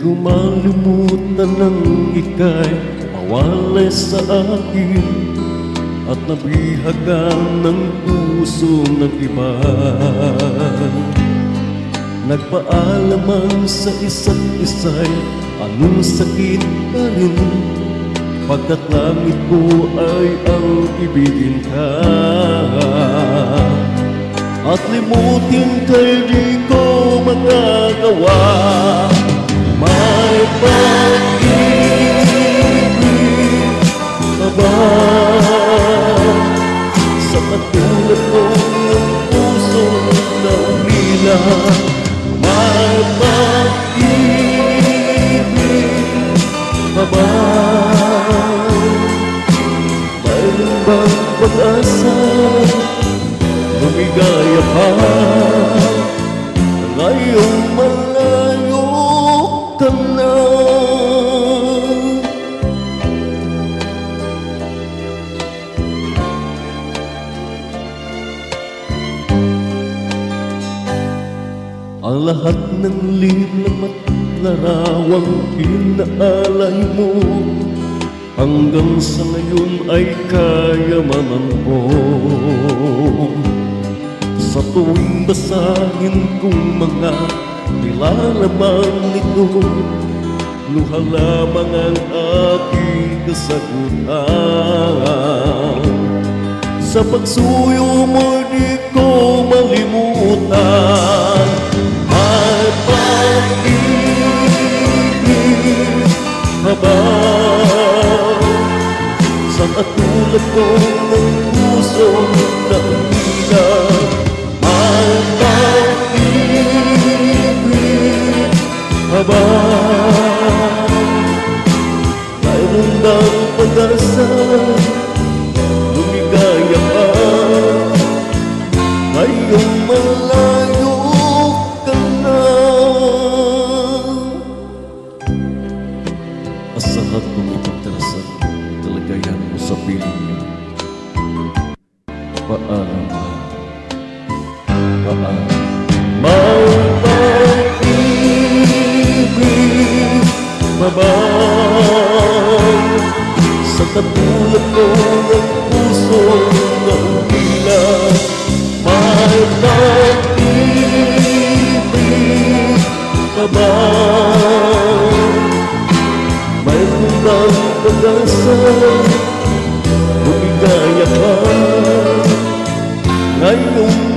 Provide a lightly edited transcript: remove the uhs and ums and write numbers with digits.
ko malimutan ng ika'y mawalay sa akin at nabihagan ng puso ng iba. Nagpaalaman sa isa't isa'y anong sakit ka rin, pagkat langit ko ay ang ibigin ka. At limutin ka'y di ko magagawa. May pag-ibig ka ba sa katulad kong puso na umila? May pag-ibig ka ba? Mayroon bang pag-asa lumigaya pa ngayong malayo ka na? Ang lahat ng lilang at larawang pinaalay mo hanggang sa ngayon ay kayamanan ko. Sa tuwing basahin kong mga nilalaman nito, luha lamang ang aking kasagutan. Sa pagsuyo mo di ko malimutan. May pag-ibig ka ba sa katulad ko ng puso na umila? May pag-ibig ka ba? Mayroon bang pag-asa lumigaya pa ngayong malayo ka na? Asahan kong ipagtarasan kalagayan mo sa piling niyo. Paalam na, paalam. May pag-ibig ka ba sa katulad ko ng puso na umila? May pag-ibig ka ba? Mayroon bang pag-asa lumigaya ka ngayong